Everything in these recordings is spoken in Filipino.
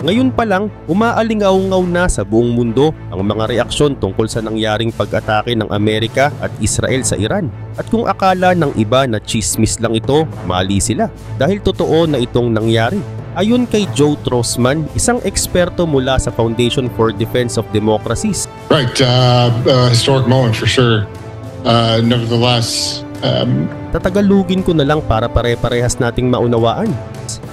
Ngayon pa lang, umaalingaw-ngaw na sa buong mundo ang mga reaksyon tungkol sa nangyaring pag-atake ng Amerika at Israel sa Iran. At kung akala ng iba na chismis lang ito, mali sila dahil totoo na itong nangyari. Ayon kay Joe Trostman, isang eksperto mula sa Foundation for Defense of Democracies. Right, historic moment for sure. Nevertheless, tatagalugin ko na lang para pare-parehas nating maunawaan.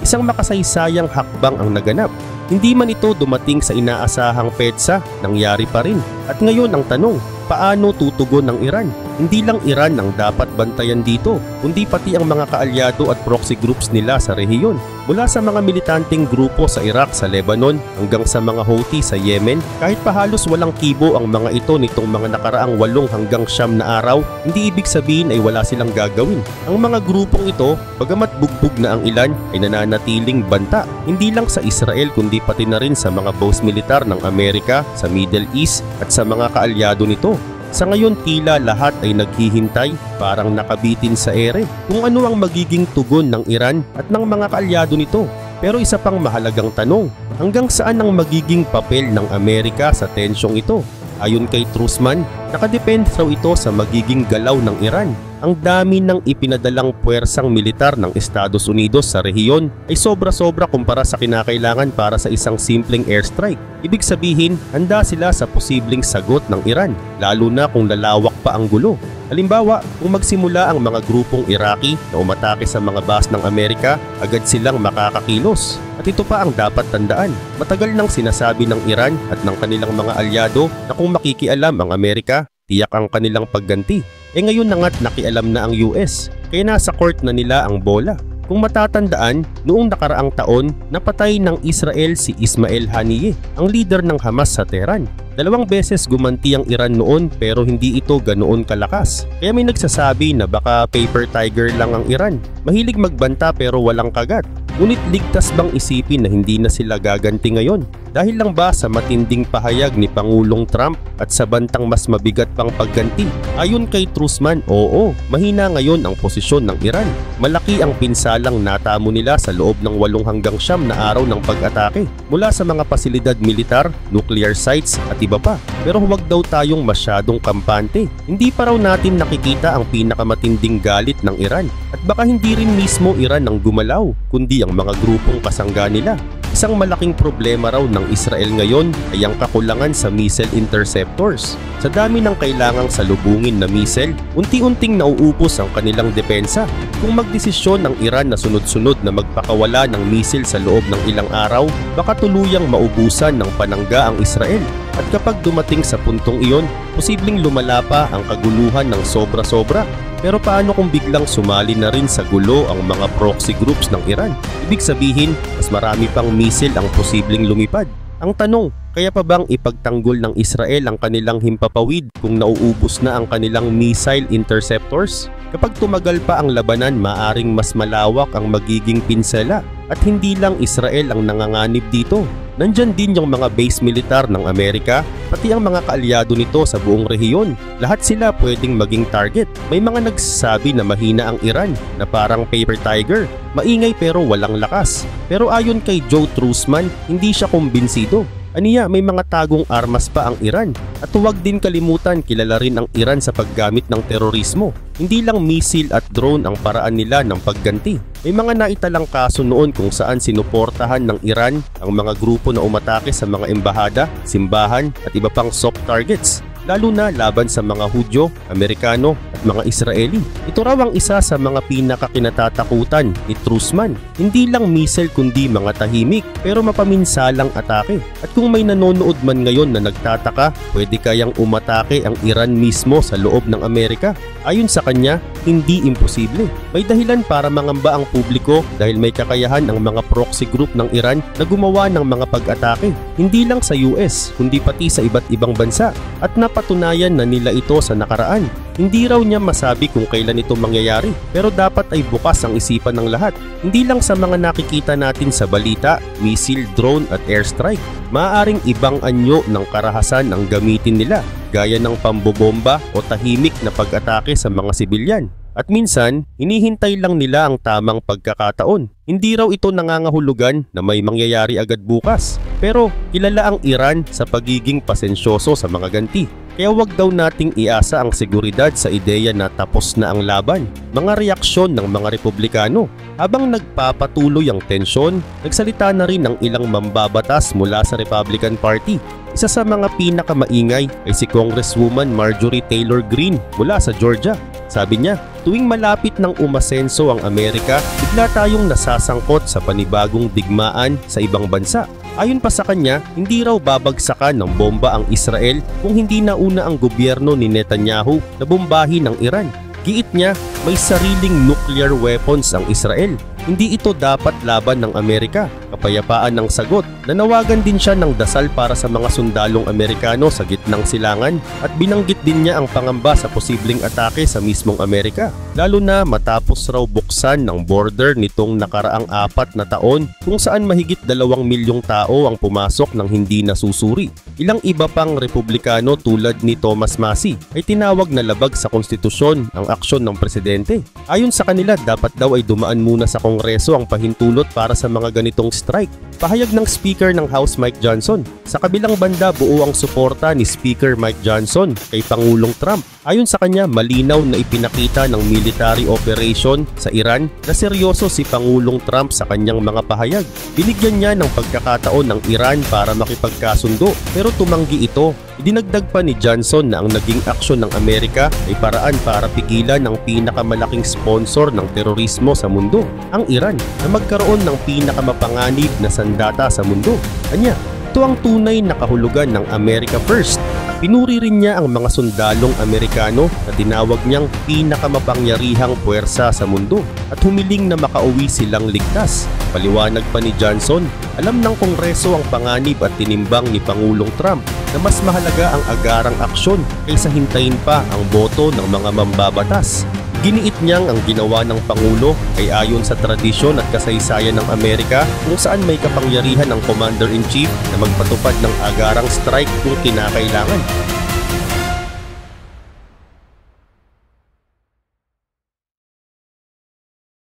Isang makasaysayang hakbang ang naganap. Hindi man ito dumating sa inaasahang petsa, nangyari pa rin. At ngayon ang tanong, paano tutugon ng Iran? Hindi lang Iran ang dapat bantayan dito, kundi pati ang mga kaalyado at proxy groups nila sa rehiyon. Mula sa mga militanteng grupo sa Iraq, sa Lebanon, hanggang sa mga Houthi sa Yemen, kahit pa halos walang kibo ang mga ito nitong mga nakaraang 8 hanggang 9 na araw, hindi ibig sabihin ay wala silang gagawin. Ang mga grupong ito, bagamat bugbog na ang ilan, ay nananatiling banta. Hindi lang sa Israel kundi pati na rin sa mga base militar ng Amerika, sa Middle East at sa mga kaalyado nito. Sa ngayon tila lahat ay naghihintay, parang nakabitin sa ere, kung ano ang magiging tugon ng Iran at ng mga kaalyado nito. Pero isa pang mahalagang tanong, hanggang saan ang magiging papel ng Amerika sa tensyong ito? Ayon kay Trostman, nakadepende raw ito sa magiging galaw ng Iran. Ang dami ng ipinadalang puwersang militar ng Estados Unidos sa rehiyon ay sobra-sobra kumpara sa kinakailangan para sa isang simpleng airstrike. Ibig sabihin, handa sila sa posibleng sagot ng Iran, lalo na kung lalawak pa ang gulo. Halimbawa, kung magsimula ang mga grupong Iraqi na umatake sa mga base ng Amerika, agad silang makakakilos. At ito pa ang dapat tandaan, matagal nang sinasabi ng Iran at ng kanilang mga alyado na kung makikialam ang Amerika, tiyak ang kanilang pagganti. Ngayon na nga't nakialam na ang US, kaya nasa court na nila ang bola. Kung matatandaan, noong nakaraang taon, napatay ng Israel si Ismail Haniyeh, ang leader ng Hamas sa Tehran. 2 beses gumanti ang Iran noon pero hindi ito ganoon kalakas. Kaya may nagsasabi na baka paper tiger lang ang Iran. Mahilig magbanta pero walang kagat. Ngunit ligtas bang isipin na hindi na sila gaganti ngayon? Dahil lang ba sa matinding pahayag ni Pangulong Trump at sa bantang mas mabigat pang pagganti? Ayon kay Trostman, oo, mahina ngayon ang posisyon ng Iran. Malaki ang pinsalang natamo nila sa loob ng 8 hanggang 9 na araw ng pag-atake mula sa mga pasilidad militar, nuclear sites at iba pa. Pero huwag daw tayong masyadong kampante. Hindi pa raw natin nakikita ang pinakamatinding galit ng Iran. At baka hindi rin mismo Iran ang gumalaw, kundi ang mga grupong kasangga nila. Isang malaking problema raw ng Israel ngayon ay ang kakulangan sa missile interceptors. Sa dami ng kailangang salubungin na missile, unti-unting nauubos ang kanilang depensa. Kung magdesisyon ang Iran na sunod-sunod na magpakawala ng missile sa loob ng ilang araw, baka tuluyang maubusan ng panangga ang Israel. At kapag dumating sa puntong iyon, posibleng lumala pa ang kaguluhan ng sobra-sobra. Pero paano kung biglang sumali na rin sa gulo ang mga proxy groups ng Iran? Ibig sabihin, mas marami pang missile ang posibleng lumipad. Ang tanong, kaya pa bang ipagtanggol ng Israel ang kanilang himpapawid kung nauubos na ang kanilang missile interceptors? Kapag tumagal pa ang labanan, maaring mas malawak ang magiging pinsala. At hindi lang Israel ang nanganganib dito. Nandyan din yung mga base militar ng Amerika, pati ang mga kaalyado nito sa buong rehiyon. Lahat sila pwedeng maging target. May mga nagsasabi na mahina ang Iran, na parang paper tiger. Maingay pero walang lakas. Pero ayon kay Joe Trostman, hindi siya kumbinsido. Aniya, may mga tagong armas pa ang Iran. At huwag din kalimutan, kilala rin ang Iran sa paggamit ng terorismo. Hindi lang missile at drone ang paraan nila ng pagganti. May mga naitalang kaso noon kung saan sinuportahan ng Iran ang mga grupo na umatake sa mga embahada, simbahan at iba pang soft targets, lalo na laban sa mga Hudyo, Amerikano at mga Israeli. Ito raw ang isa sa mga pinakakinatatakutan ni Trostman. Hindi lang missile kundi mga tahimik pero mapaminsalang atake. At kung may nanonood man ngayon na nagtataka, pwede kayang umatake ang Iran mismo sa loob ng Amerika? Ayon sa kanya, hindi imposible. May dahilan para mangamba ang publiko dahil may kakayahan ang mga proxy group ng Iran na gumawa ng mga pag-atake. Hindi lang sa US, kundi pati sa iba't ibang bansa. At napatunayan na nila ito sa nakaraan. Hindi raw niya masabi kung kailan ito mangyayari, pero dapat ay bukas ang isipan ng lahat. Hindi lang sa mga nakikita natin sa balita, missile, drone at airstrike. Maaaring ibang anyo ng karahasan ang gamitin nila, gaya ng pambobomba o tahimik na pag-atake sa mga sibilyan. At minsan, hinihintay lang nila ang tamang pagkakataon. Hindi raw ito nangangahulugan na may mangyayari agad bukas. Pero kilala ang Iran sa pagiging pasensyoso sa mga ganti. Kaya wag daw nating iasa ang seguridad sa ideya na tapos na ang laban. Mga reaksyon ng mga Republikano. Habang nagpapatuloy ang tensyon, nagsalita na rin ang ilang mambabatas mula sa Republican Party. Isa sa mga pinakamaingay ay si Congresswoman Marjorie Taylor Greene mula sa Georgia. Sabi niya, tuwing malapit ng umasenso ang Amerika, bigla tayong nasasangkot sa panibagong digmaan sa ibang bansa. Ayon pa sa kanya, hindi raw babagsakan ng bomba ang Israel kung hindi nauna ang gobyerno ni Netanyahu na bombahin ang Iran. Giit niya, may sariling nuclear weapons ang Israel. Hindi ito dapat laban ng Amerika. Kapayapaan ng sagot. Nanawagan din siya ng dasal para sa mga sundalong Amerikano sa gitnang silangan at binanggit din niya ang pangamba sa posibleng atake sa mismong Amerika. Lalo na matapos raw buksan ng border nitong nakaraang 4 na taon kung saan mahigit 2 milyong tao ang pumasok ng hindi nasusuri. Ilang iba pang Republikano tulad ni Thomas Massie ay tinawag na labag sa konstitusyon ang aksyon ng presidente. Ayon sa kanila, dapat daw ay dumaan muna sa Kongreso ang pahintulot para sa mga ganitong strike. Pahayag ng Speaker ng House Mike Johnson. Sa kabilang banda, buo ang suporta ni Speaker Mike Johnson kay Pangulong Trump. Ayon sa kanya, malinaw na ipinakita ng military operation sa Iran na seryoso si Pangulong Trump sa kanyang mga pahayag. Binigyan niya ng pagkakataon ng Iran para makipagkasundo pero tumanggi ito. Idinagdag pa ni Johnson na ang naging aksyon ng Amerika ay paraan para pigilan ng pinakamalaking sponsor ng terorismo sa mundo, ang Iran, na magkaroon ng pinakamapanganib na sandata sa mundo. Anya, ito ang tunay na kahulugan ng America First. Pinuri rin niya ang mga sundalong Amerikano na tinawag niyang pinakamapangyarihang puwersa sa mundo at humiling na makauwi silang ligtas. Paliwanag pa ni Johnson, alam ng Kongreso ang panganib at tinimbang ni Pangulong Trump na mas mahalaga ang agarang aksyon kaysa hintayin pa ang boto ng mga mambabatas. Giniit niyang ang ginawa ng Pangulo ay ayon sa tradisyon at kasaysayan ng Amerika kung saan may kapangyarihan ng Commander-in-Chief na magpatupad ng agarang strike kung kinakailangan.